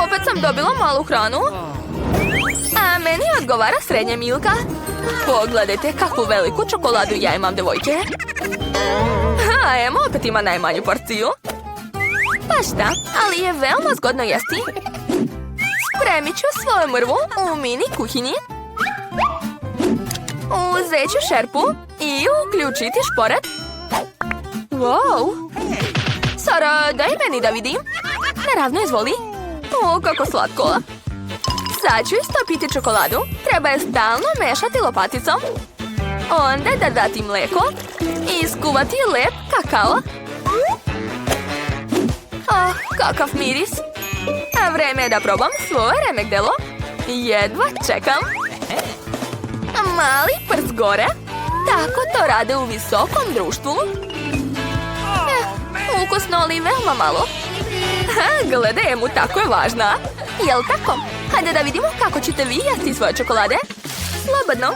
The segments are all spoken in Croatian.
opet sam dobila malu hranu. A meni odgovara srednja Milka. Pogledajte kakvu veliku čokoladu ja imam, devojke. A Ema opet ima najmanju porciju. Pa šta, ali je veoma zgodno jesti. Spremit ću svoju mrvu u mini kuhinji. Uzet ću šerpu i uključiti šporet. Wow! Sara, daj meni da vidim. Naravno, izvoli. O, kako slatko. Sad ću istopiti čokoladu. Treba je stalno mešati lopaticom. Onda dodati mlijeko i iskuvati lep kakao. Oh, kakav miris. A vreme je da probam svoje remek-delo. Jedva čekam. Mali prst gore. Tako to rade u visokom društvu. Ukusno, ali veoma malo. Gledaj mu, tako je važna. Jel tako? Hajde da vidimo kako ćete vi jesti svoje čokolade. Slobodno.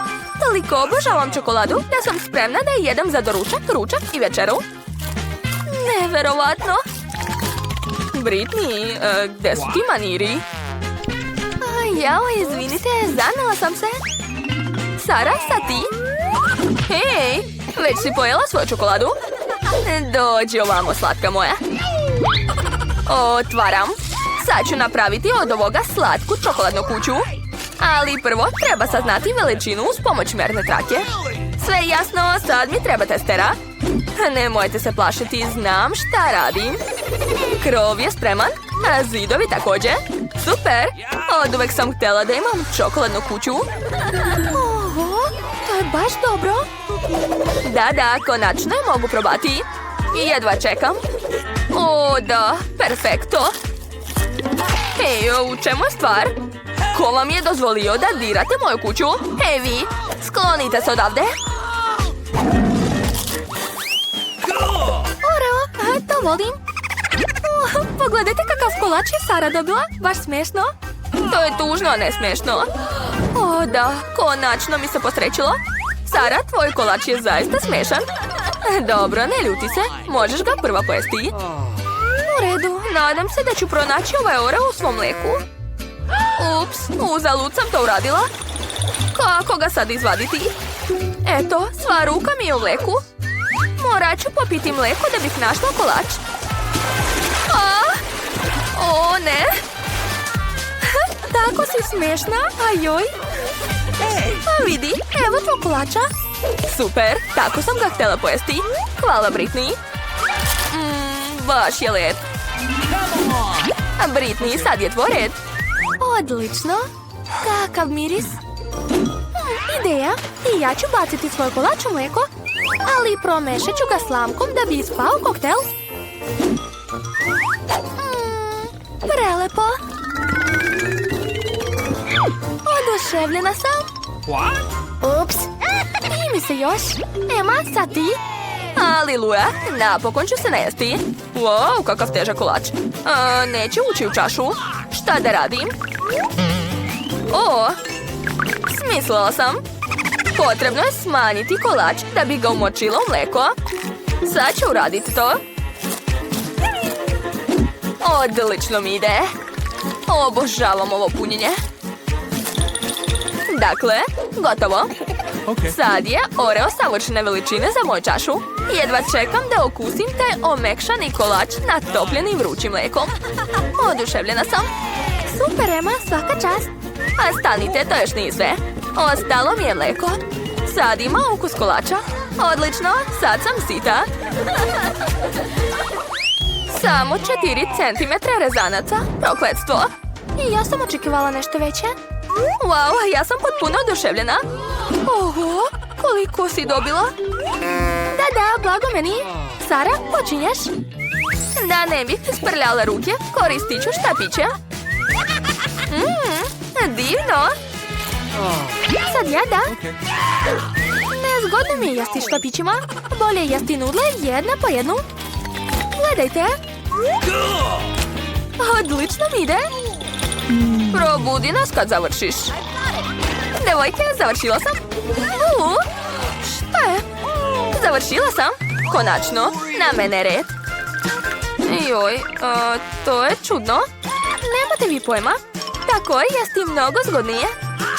Toliko obožavam čokoladu da sam spremna da je jedem za doručak, ručak i večeru. Neverovatno. Britney, gde su ti maniri? Jao, izvinite, zanela sam se. Sara, sad ti? Hej, već si pojela svoju čokoladu? Dođi ovamo, slatka moja. Otvaram. Sad ću napraviti od ovoga slatku čokoladnu kuću. Ali prvo treba saznati veličinu uz pomoć merne trake. Sve jasno, sad mi treba testera. Nemojte se plašiti, znam šta radim. Krov je spreman, a zidovi također. Super! Oduvek sam htjela da imam čokoladnu kuću. Oho, to je baš dobro. Da, konačno je mogu probati. I jedva čekam. O, da, perfekto. Hej, u čemu je stvar? Ko vam je dozvolio da dirate moju kuću? Hej vi, sklonite se odavde. Oreo, to volim. Pogledajte kakav kolač je Sara dobila. Baš smiješno. To je tužno, a ne smiješno. O da, konačno mi se posrećilo. Sara, tvoj kolač je zaista smiješan. Dobro, ne ljuti se. Možeš ga prva pojesti. U redu, nadam se da ću pronaći ovaj Oreo u svom mlijeku. Ups, uzalud sam to uradila. Kako ga sad izvaditi? Eto, sva ruka mi je u mlijeku. Morat ću popiti mlijeko da bih našla kolač. O, ne. Tako si smiješna, ajoj. A vidi, evo tvoj kolača. Super, tako sam ga htjela pojesti. Hvala, Britney. Baš je lep. Britney, sad je tvoj red. Odlično. Kakav miris. Ideja. I ja ću baciti svoj kolač u mlijeko, ali promešat ću ga slamkom da bi ispao koktel. Prelepo. Oduševljena sam. Ups. I mi se još. Ema, sad ti. Aliluja, napokon ću se najesti. Wow, kakav težak kolač. Neće ući u čašu. Šta da radim? O, smislila sam. Potrebno je smanjiti kolač da bi ga umočila u mlijeko. Sad ću uraditi to. Odlično mi ide. Obožavam ovo punjenje. Dakle, gotovo. Sad je Oreo savršene veličine za moju čašu. Jedva čekam da okusim taj omekšani kolač natopljenim vrućim mlijekom. Oduševljena sam. Super, Ema, svaka čast. A stanite, to još nije sve. Ostalo mi je mlijeko. Sad ima ukus kolača. Odlično, sad sam sita. Samo 4 centimetra rezanaca. Prokletstvo. I ja sam očekivala nešto veće. Wow, ja sam potpuno oduševljena. Oho, koliko si dobila? Da, blago meni. Sara, počinješ? Da ne bih sprljala ruke, koristit ću štapiće. Divno. Sad ja, da. Nezgodno mi je jesti štapićima. Bolje jesti nudle jedna po jednu. Gledajte. Odlično mi ide. Probudi nas kad završiš. Devojke, završila sam. Šta je? Završila sam. Konačno, na mene red. Joj, to je čudno. nemate vi pojma. Tako je, jesti mnogo zgodnije.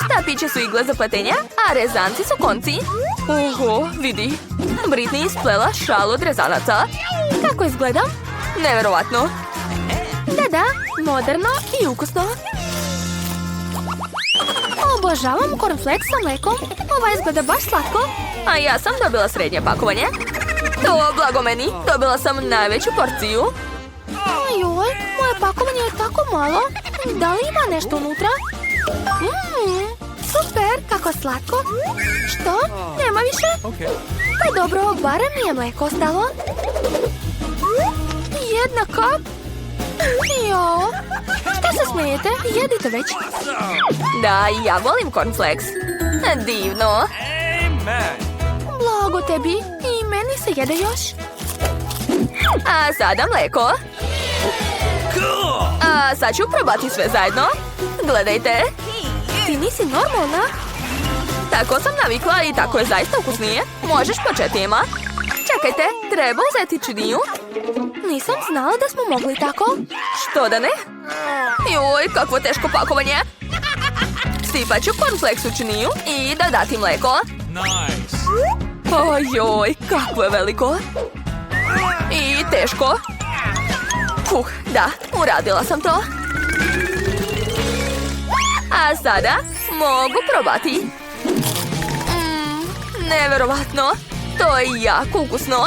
Štapići su igle za pletenje, a rezanci su konci. Oho, vidi. Britney isplela šal od rezanaca. Kako izgledam? Neverovatno. Da, moderno i ukusno. Obožavam cornflakes sa mlekom. Ova izgleda baš slatko. A ja sam dobila srednje pakovanje. To blago meni. Dobila sam najveću porciju. Joj, moje pakovanje je tako malo. Da li ima nešto unutra? Super, kako slatko. Što? Nema više? Pa dobro, barem mi je mleko ostalo. Jedna kap. Jo, šta se smijete? Jedite već. Da, ja volim cornflakes. Divno. Blago tebi. I meni se jede još. A sada mleko. A sad ću probati sve zajedno. Gledajte. Ti nisi normalna. Tako sam navikla i tako je zaista ukusnije. Možeš početi, Emma. Čekajte, treba uzeti činiju. Nisam znala da smo mogli tako. Što da ne? Joj, kakvo teško pakovanje. Sipat ću cornflakes u činiju i dodati mleko. Ojoj, kako je veliko. I teško. Da, uradila sam to. A sada mogu probati. Neverovatno. To je jako ukusno.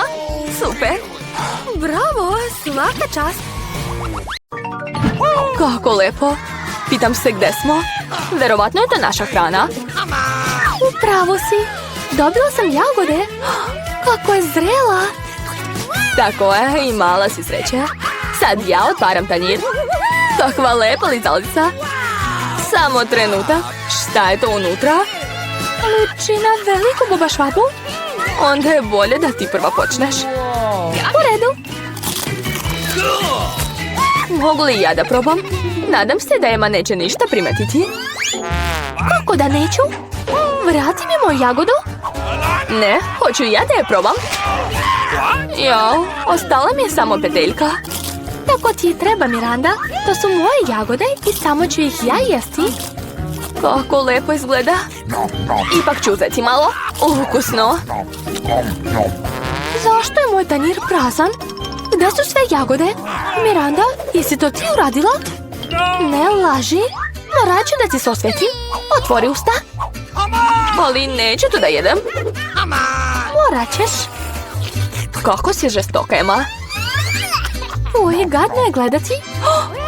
Super. Bravo, svaka čast. Kako lepo. Pitam se gde smo. Verovatno je to naša hrana. Upravo si. Dobila sam jagode. Kako je zrela. Tako je, imala si sreće. Sad ja otvaram tanjir. Kakva lepa lizalica. Samo trenutak. Šta je to unutra? Liči na veliku bubašvabu. Onda je bolje da ti prva počneš. U redu. Mogu li ja da probam? Nadam se da Emma neće ništa primetiti. Kako da neću? Vrati mi moju jagodu. Ne, hoću ja da je probam. Jao, ostala mi je samo peteljka. Tako ti je treba, Miranda. To su moje jagode i samo ću ih ja jesti. Kako lepo izgleda. Ipak ću uzeti malo. Ukusno. Zašto je moj tanjir prazan? Gde su sve jagode? Miranda, jesi to ti uradila? Ne laži. Morat ću da ti se osvetim. Otvori usta. Ali neću to da jedem. Morat ćeš. Kako si žestoka, Emma. Uj, gadno je gledati.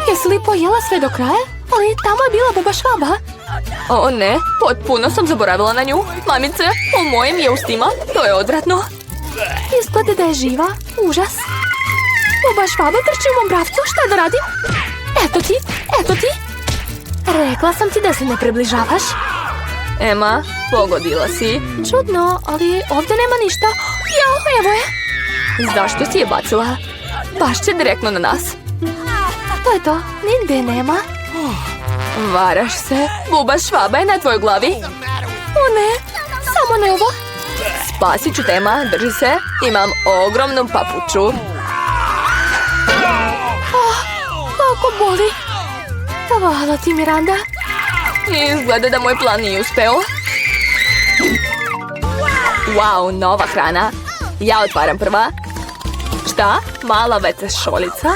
Jesi li pojela sve do kraja? Ali tamo je bila bubašvaba. O ne, potpuno sam zaboravila na nju. Mamice, u mojim je ustima. To je odvratno. Izgleda da je živa. Užas. Bubašvaba trči u mom bravcu. Šta da radim? Eto ti, eto ti. Rekla sam ti da se ne približavaš. Emma, pogodila si. Čudno, ali ovdje nema ništa. Jao, evo je. Zašto si je bacila? Baš će direktno na nas. To je to, nigde je nema. Varaš se, bubašvaba je na tvojoj glavi. O ne, samo ne ovo. Spasit ću te, Emma, drži se. Imam ogromnu papuču. Kako boli. Hvala ti, Miranda. Izgleda da moj plan nije uspeo. Wow, nova hrana. Ja otvaram prva. Šta? Mala WC šolica?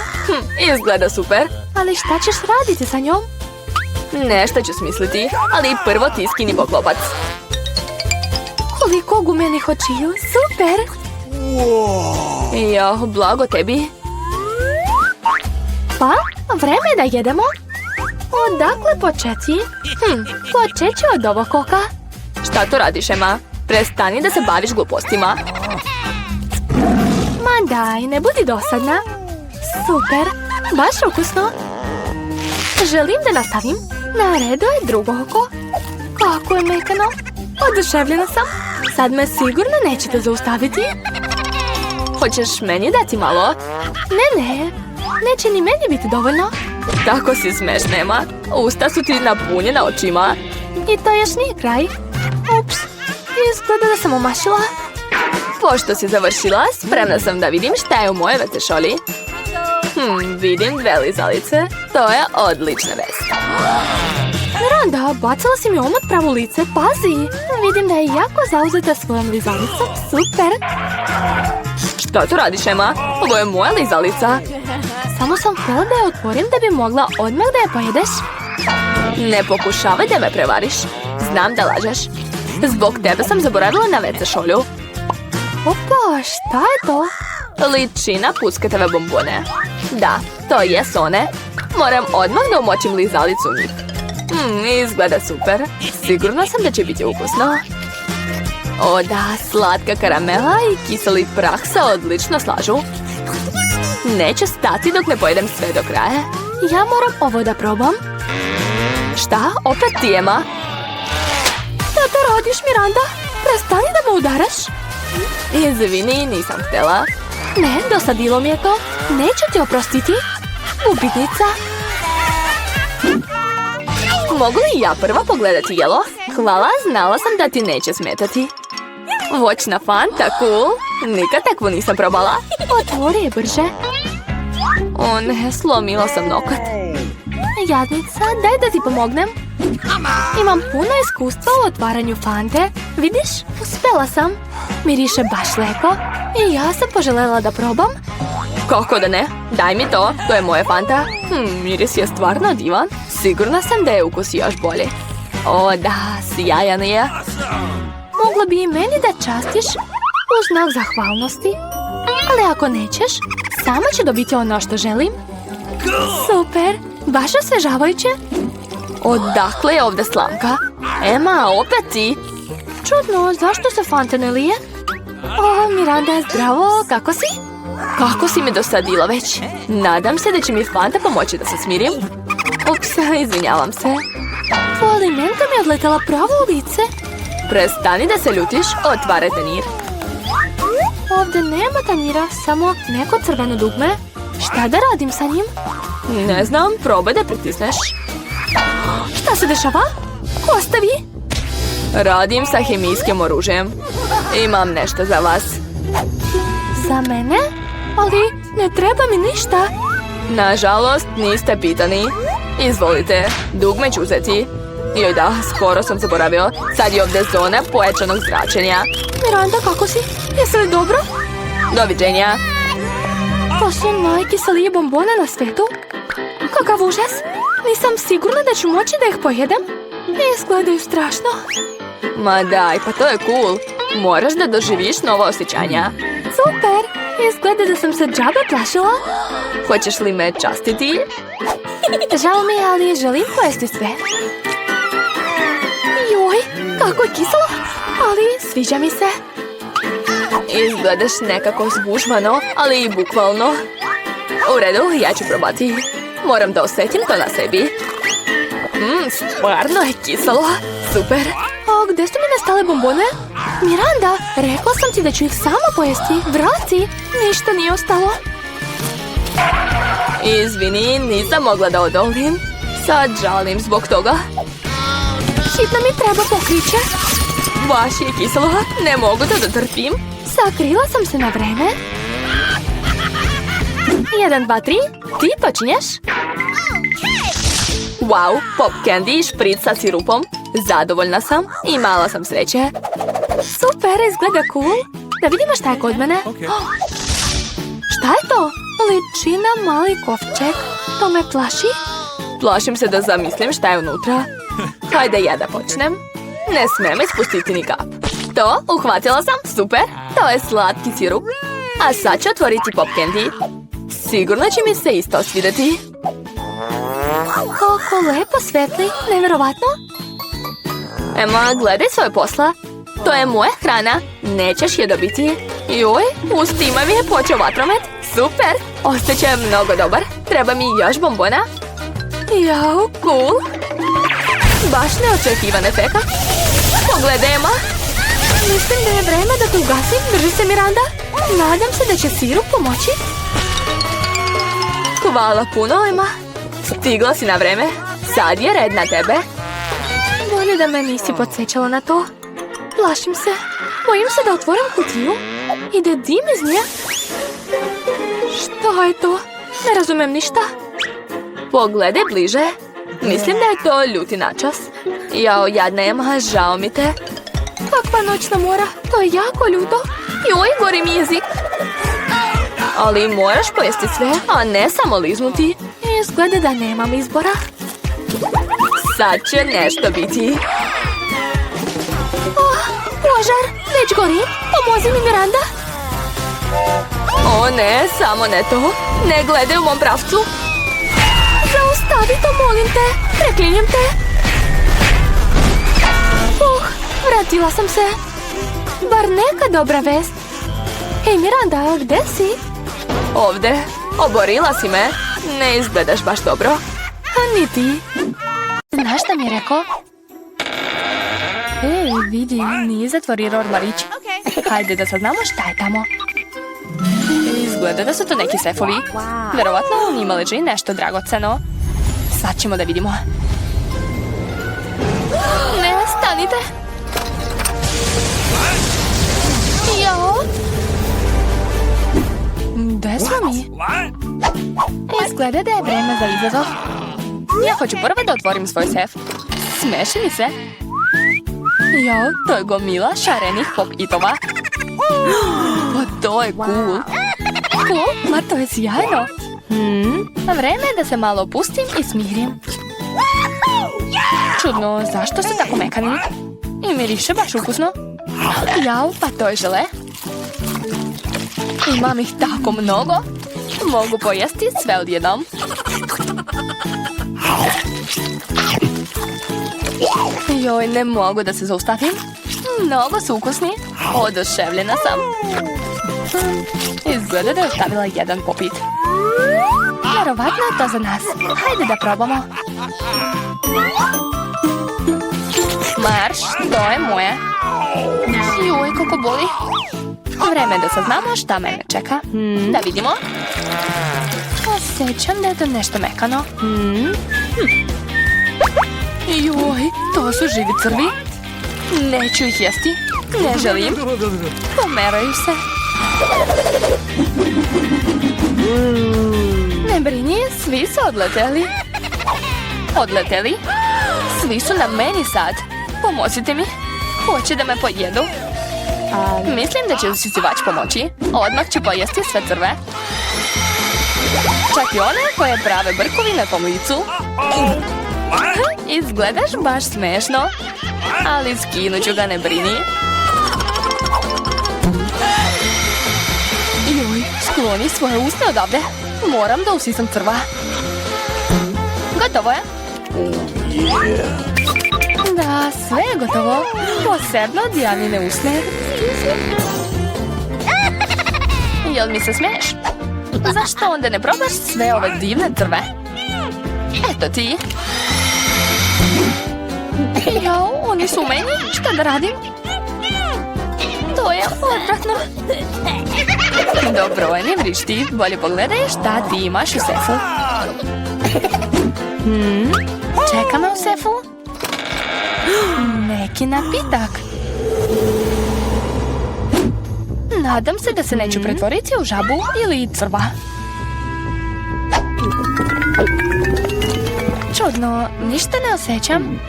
Izgleda super. Ali šta ćeš raditi sa njom? Nešto ću smisliti, ali prvo ti skini poklopac. Koliko gumenih očiju, super! Jo, blago tebi. Pa, vreme je da jedemo. Odakle početi? Počet ću od ovog koka. Šta to radiš, Emma? Prestani da se baviš glupostima. Ma daj, ne budi dosadna. Super, baš ukusno. Želim da nastavim. Na redu je drugo oko. Kako je mekano. Oduševljena sam. Sad me sigurno nećete zaustaviti. Hoćeš meni dati malo? Ne. Neće ni meni biti dovoljno. Tako si smešna, Emma. Usta su ti napunjena očima. I to još nije kraj. Ups, izgleda da sam omašila. Pošto si završila, spremna sam da vidim šta je u moje WC šoli. Vidim 2 lizalice. To je odlična vest. Miranda, bacila si mi omot pravo lice, pazi. Vidim da je jako zauzeta svojom lizalicom, super. Šta tu radiš, Emma? Ovo je moja lizalica. Samo sam htjela da je otvorim da bi mogla odmah da je pojedeš. Ne pokušavaj da me prevariš. Znam da lažeš. Zbog tebe sam zaboravila na WC šolju. Opa, šta je to? Liči na pusketove bombone. Da, to jesu one. Moram odmah da umočim lizalicu u njih. Izgleda super. Sigurna sam da će biti ukusno. O da, slatka karamela i kiseli prah se odlično slažu. Neću stati dok ne pojedem sve do kraja. Ja moram ovo da probam. Šta? Opet ti, Emma? Šta to radiš, Miranda? Prestani da me udaraš. Izvini, nisam htjela. Ne, dosadilo mi je to. Neću ti oprostiti. Upitnica. Mogu li ja prva pogledati jelo? Hvala, znala sam da ti neće smetati. Voćna Fanta, cool. Nikad takvu nisam probala. Otvori je brže. O ne, slomila sam nokat. Jadnica, daj da ti pomognem. Imam puno iskustva u otvaranju Fante. Vidiš, uspjela sam. Miriše baš lepo. I ja sam poželjela da probam. Kako da ne? Daj mi to, to je moja Fanta. Miris je stvarno divan. Sigurna sam da je ukus još bolji. O da, sjajan je. Mogla bi i meni da častiš u znak zahvalnosti. Ali ako nećeš, sama ću dobiti ono što želim. Super, baš osvežavajuće. Odakle je ovdje slamka? Emma, opet ti? Čudno, zašto se Fanta ne lije? O, Miranda, zdravo, kako si? Kako si me dosadila već? Nadam se da će mi Fanta pomoći da se smirim. Ups, izvinjavam se. Tvoja limenka mi je odletela pravo u lice. Prestani da se ljutiš, otvaraj tanjir. Ovdje nema tanjira, samo neko crveno dugme. Šta da radim sa njim? Ne znam, probaj da pritisneš. Šta se dešava? Ostavi! Radim sa hemijskim oružjem. Imam nešto za vas. Za mene? Ali ne treba mi ništa. Nažalost, niste pitani. Izvolite, dugme ću uzeti. Joj da, skoro sam zaboravio. Sad je ovdje zona pojačanog zračenja. Miranda, kako si? Jesi li dobro? Doviđenja. To su najkiselije bombone na svijetu. Kakav užas. Nisam sigurna da ću moći da ih pojedem. Izgledaju strašno. Ma daj, pa to je cool. Moraš da doživiš nova osjećanja. Super, izgleda da sam se džaba plašila. Hoćeš li me častiti? Žao mi je, ali želim pojesti sve. Joj, kako je kiselo, ali sviđa mi se. Izgledaš nekako zgužvano, ali i bukvalno. U redu, ja ću probati. Moram da osjetim to na sebi. Stvarno je kiselo. Super. A gdje su mi nestale bombone? Miranda, rekla sam ti da ću ih sama pojesti. Vrati, ništa nije ostalo. Izvini, nisam mogla da odolim. Sad žalim zbog toga. Hitno mi treba pokriće. Baš je kiselo, ne mogu da dotrpim. Sakrila sam se na vreme. 1, 2, 3, ti počinješ. Wow, pop candy i špric sa sirupom. Zadovoljna sam i mala sam sreće. Super, izgleda cool. Da vidimo šta je kod mene. Šta je to? Liči na mali kovčeg. To me plaši. Plašim se da zamislim šta je unutra. Hajde ja da počnem. Ne smem ispustiti ni kap. To, uhvatila sam, super. To je slatki sirup. A sad ću otvoriti pop candy. Sigurno će mi se isto svidjeti. Kako lepo svetli, nevjerovatno. Emma, gledaj svoje posla. To je moja hrana, nećeš je dobiti. Joj, uz tima mi je počeo vatromet. Super, ostaće mnogo dobar. Treba mi još bombona. Jao, cool. Baš neočekivan efekt. Pogledaj, Emma. Mislim da je vreme da te ugasim. Drži se, Miranda. Nadam se da će sirup pomoći. Hvala puno, Emma. Stigla si na vreme. Sad je red na tebe. Bolje da me nisi podsjećala na to. Plašim se. Bojim se da otvorim kutiju. Ide dim iz nje. Što je to? Ne razumijem ništa. Pogledaj bliže. Mislim da je to ljuti načas. Jao, jadnem, žao mi te. Kakva noćna mora, to je jako ljuto. Joj, gori mi jezik. Ali moraš pojesti sve, a ne samo liznuti. Izgleda da nemam izbora. Sad će nešto biti. Požar, već gori. Pomozi mi, Miranda. O ne, samo ne to. Ne gledaj u mom pravcu. Zaustavi to, molim te. Preklinjem te. Vratila sam se. Bar neka dobra vest. Hej, Miranda, gde si? Ovde. Oborila si me. Ne izgledaš baš dobro. A ni ti. Znaš šta mi je rekao? Ej, vidi, nije zatvorio ormarić. Hajde da saznamo šta je tamo. Izgleda da su to neki sefovi. Verovatno u njima leži nešto dragoceno. Sad ćemo da vidimo. Ne, stanite. Jao. Gde smo mi? Izgleda da je vreme za izazov. Ja hoću prvo da otvorim svoj sef. Smeši mi se. Jao, to je gomila šarenih pop-itova. Pa to je cool. Cool? Ma to je sjajno. Vreme je da se malo opustim i smirim. Čudno, zašto su tako mekani? I miriše baš ukusno. Jao, pa to je žele. Imam ih tako mnogo. Mogu pojesti sve odjednom. Joj, ne mogu da se zaustavim. Mnogo su ukusni. Oduševljena sam. Izgleda da je ostavila jedan popit. Verovatno je to za nas. Hajde da probamo. Marš, to je moje. Joj, kako boli. Vreme da saznamo šta mene čeka. Da vidimo. Osjećam da je to nešto mekano. Joj, to su živi crvi. Neću ih jesti. Ne želim. Pomeraju se. Ne brini, svi su odleteli. Odleteli? Svi su na meni sad. Pomozite mi. Hoće da me pojedu. Mislim da će usisivač pomoći. Odmah ću pojesti sve crve. Čak i one koje prave brkovine po licu. Izgledaš baš smešno. Ali skinut ću ga, ne brini. Joj, skloni svoje usne odavde. Moram da usisam crva. Gotovo je. Da, sve je gotovo. Posebno od Janine usne. Jel mi se smiješ? Zašto onda ne probaš sve ove divne crve? Eto ti. Jao, oni su u meni. Šta da radim? To je odvratno. Dobro, ne vrišti. Bolje pogledaj šta ti imaš u sefu. Čeka me u sefu. Neki napitak. Nadam se da se neću pretvoriti u žabu ili crva. Čudno, ništa ne osjećam.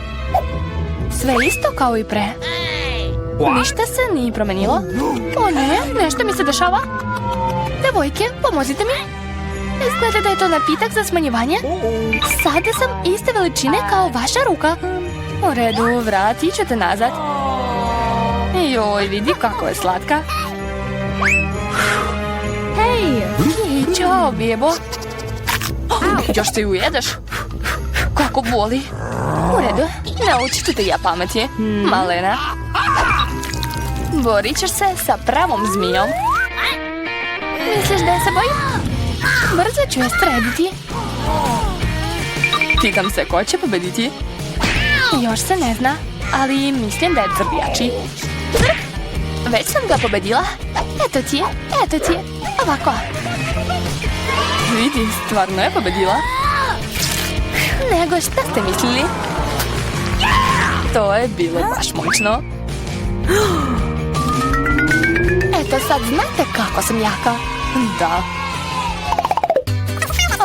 Sve isto kao i pre. Ništa se nije promenilo. O ne, nešto mi se dešava. Devojke, pomozite mi. Izgleda da je to napitak za smanjivanje. Sada sam iste veličine kao vaša ruka. U redu, vratit ću te nazad. Joj, vidi kako je slatka. Hej, čao, bjebo. Još se ujedeš. Kako boli. U redu, naučit ću te ja pameti, malena. Borit ćeš se sa pravom zmijom. Misliš da je se bojim? Brzo ću je srediti. Pitam se ko će pobediti. Još se ne zna, ali mislim da je crvijači. Već sam ga pobedila. Eto ti, ovako. Vidi, stvarno je pobedila. Nego šta ste mislili? To je bilo baš moćno. Eto sad znate kako sam jaka. Da.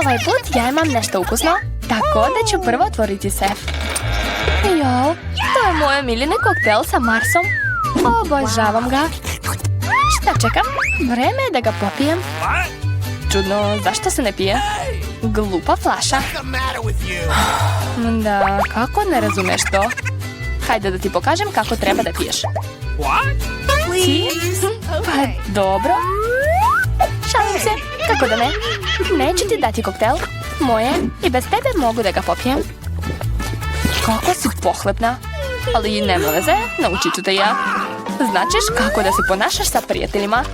Ovaj put ja imam nešto ukusno, tako da ću prvo otvoriti sef. Jo, to je moj omiljeni koktel sa Marsom. Obožavam ga. Šta čekam? Vreme je da ga popijem. Čudno, zašto se ne pije? Glupa flaša. Da, kako ne razumeš to? Hajde da ti pokažem kako treba da piješ. Ti? Pa dobro. Šalim se, kako da ne? Neću ti dati koktel. Moje, i bez tebe mogu da ga popijem. Kako si pohlepna. Ali nema veze, naučit ću te ja. Značiš kako da se ponašaš sa prijateljima.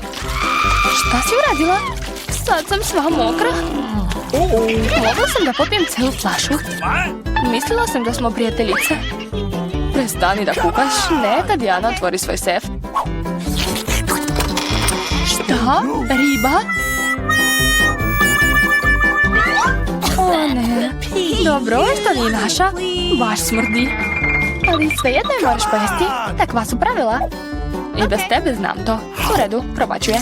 Šta si uradila? Sad sam sva mokra. Mogla sam da popijem celu flašu. Mislila sam da smo prijateljice. Prestani da kukaš, neka Dijana otvori svoj sef. Šta? Riba? O ne, dobro je što nije naša. Baš smrdi. Ali svejedno je moraš pojesti. Takva su pravila. I bez tebe znam to. U redu, probat ću je.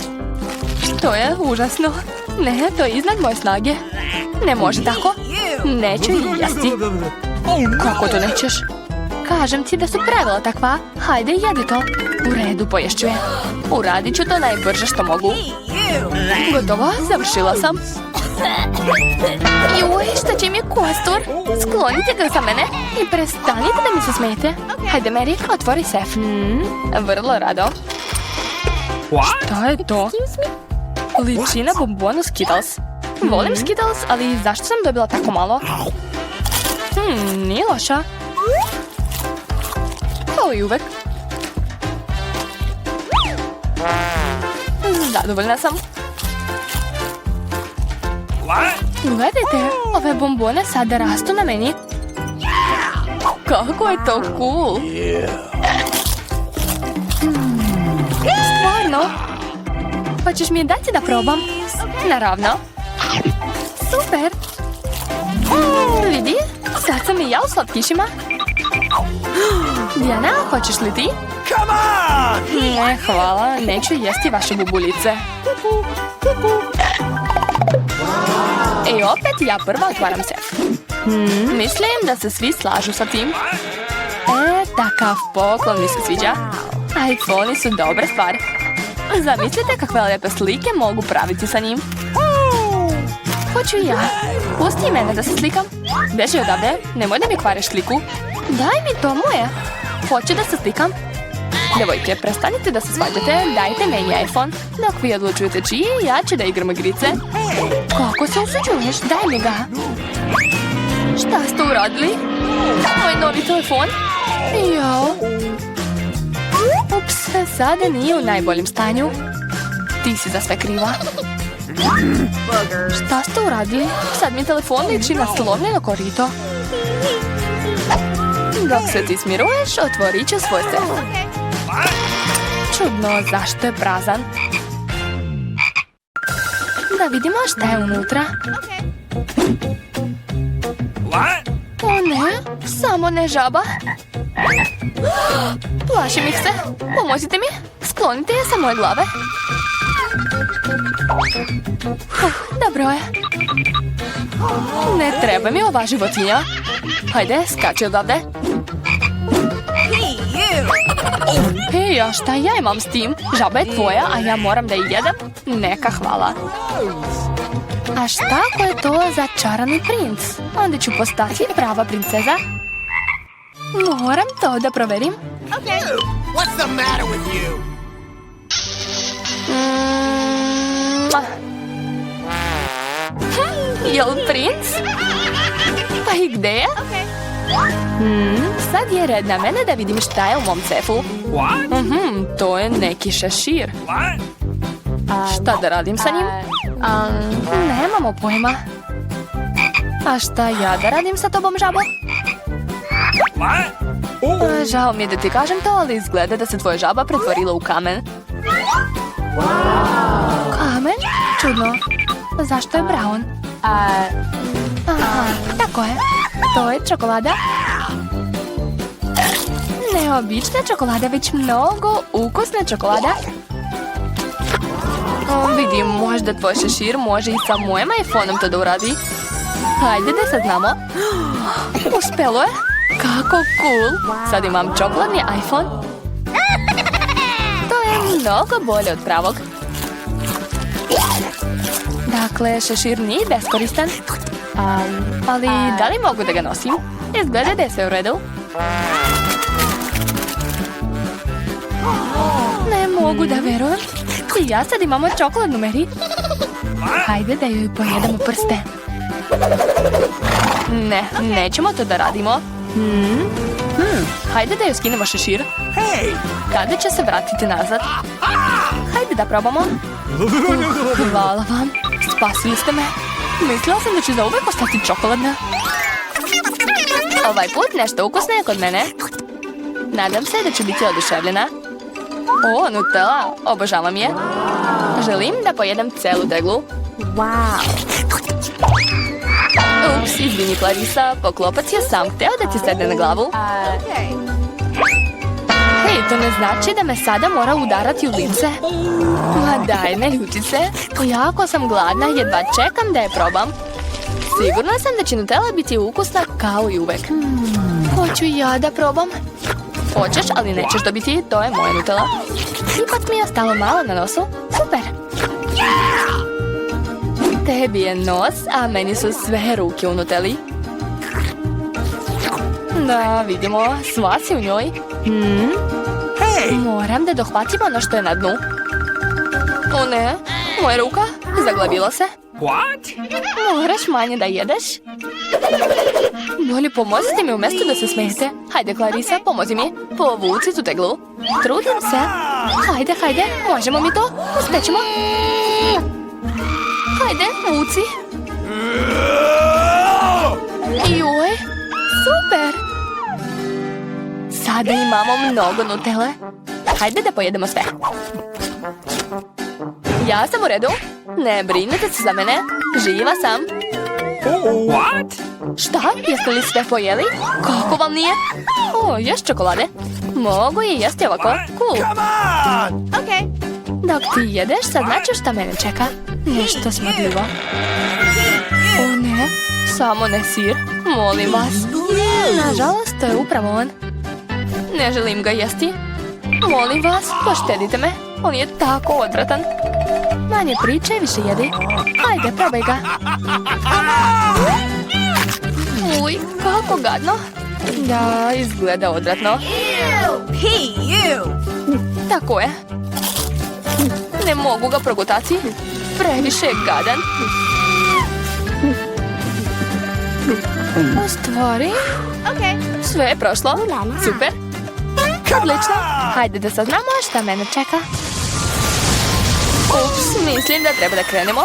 To je užasno. Ne, to je iznad moje snage. Ne može tako. Neću i jesti. Kako to nećeš? Kažem ti da su pravila takva. Hajde, jedi to. U redu, poješću je. Uradit ću to najbrže što mogu. Gotovo, završila sam. Joj, šta će mi je kostur? Sklonite ga za mene i prestanite da mi se smijete. Hajde, Mary, otvori sef. Vrlo rado. Šta je to? Liči na bombonu Skittles. Volim Skittles, ali zašto sam dobila tako malo? Nije loša. Kao i uvek. Zadovoljna sam. Gledajte, ove bombone sada rastu na meni. Kako je to cool. Stvarno? Pa ćeš mi je dati da probam? Naravno. Super. Vidi, sad sam i ja u slatkišima. Dijana, hoćeš li ti? Ne, hvala, neću jesti vaše bubuljice. I opet ja prva otvaram sef. Mislim da se svi slažu sa tim. Takav poklon mi se sviđa. iPhone-i su dobra stvar. Zamislite kakve lijepe slike mogu praviti sa njim. Hoću ja. Pusti mene da se slikam. Beži odavde, nemoj da mi kvariš sliku. Daj mi to moje. Hoću da se slikam. Devojke, prestanite da se svađate, dajte meni iPhone. Dok vi odlučujete čiji, ja ću da igram igrice. Kako se usuđuješ? Daj mi ga. Šta ste uradili? Moj novi telefon? Jo. Ups, sada nije u najboljem stanju. Ti si za sve kriva. Šta ste uradili? Sad mi telefon liči na slomljeno korito. Dok se ti smiruješ, otvorit ću svoj sef. Čudno, zašto je prazan? Da vidimo šta je unutra. O ne, samo ne žaba. Plašim ih se. Pomozite mi. Sklonite je sa moje glave. Dobro je. Ne treba mi ova životinja. Hajde, skači odavde. Hej, a šta ja imam s tim? Žaba je tvoja, a ja moram da je jedem? Neka hvala. A šta ako je to začarani princ? Onda ću postati prava princeza. Moram to da proverim. What's the matter with you? Jel princ? Pa i gde je? Sad je red na mene da vidim šta je u mom sefu. To je neki šešir. Šta da radim sa njim? Nemamo pojma. A šta ja da radim sa tobom, žabo? Žao mi je da ti kažem to, ali izgleda da se tvoja žaba pretvorila u kamen. Kamen? Čudno. Zašto je brown? Aha, tako je. To je čokolada. Ne obična čokolada, već mnogo ukusna čokolada. Vidim, možda tvoj šešir može i sa mojim iPhone-om to da uradi. Hajde da saznamo. Uspelo je. Kako cool. Sad imam čokoladni iPhone. To je mnogo bolje od pravog. Dakle, šešir nije beskoristan. Ali da li mogu da ga nosim? Izgleda da je sve u redu. Ne mogu da verujem. I ja sad imamo čokoladnu Mary. Hajde da joj pojedemo prste. Ne, nećemo to da radimo. Hajde da joj skinemo šešir. Kada će se vratiti nazad? Hajde da probamo. Hvala vam. Spasili ste me. Mislila sam da ću zauvek ostati čokoladna. Ovaj put nešto ukusno je kod mene. Nadam se da ću biti oduševljena. O, Nutella, obožavam je. Želim da pojedem celu teglu. Ups, izvini Clarissa, poklopac je sam hteo da ti sedne na glavu. Hej, to ne znači da me sada mora udarati u lice. Ma daj, ne ljuti se. Jako sam gladna, jedva čekam da je probam. Sigurna sam da će Nutella biti ukusna kao i uvek. Hoću i ja da probam. Hoćeš, ali nećeš dobiti, to je moja Nutella. Ipak mi je ostalo malo na nosu. Super. Tebi je nos, a meni su sve ruke u Nutelli. Da, vidimo, sva si u njoj. Moram da dohvatim ono što je na dnu. O ne, moja ruka zaglavila se. Moraš manje da jedeš. Bolje pomozite mi umjesto da se smijete. Hajde, Clarissa, pomozi mi. Povuci tu teglu. Trudim se. Hajde, hajde, možemo mi to? Uspećemo. Hajde, vuci. Joj, super. Sada imamo mnogo Nutelle. Hajde da pojedemo sve. Ja sam u redu. Ne brinite se za mene. Živa sam. Šta? Jeste li sve pojeli? Kako vam nije? O, još čokolade. Mogu je jesti ovako. Cool. Dok ti jedeš, sad značeš šta mene čeka. Nešto smrdljivo. O ne, samo ne sir. Molim vas. Nažalost, to je upravo on. Ne želim ga jesti. Molim vas, poštedite me. On je tako odvratan. Manje priče, više jedi. Hajde, probaj ga. Uj, kako gadno. Da, izgleda odvratno. Tako je. Ne mogu ga progutati. Previše je gadan. U stvari... Sve je prošlo. Super. Odlično. Hajde da saznamo šta mene čeka. Ups, mislim da treba da krenemo.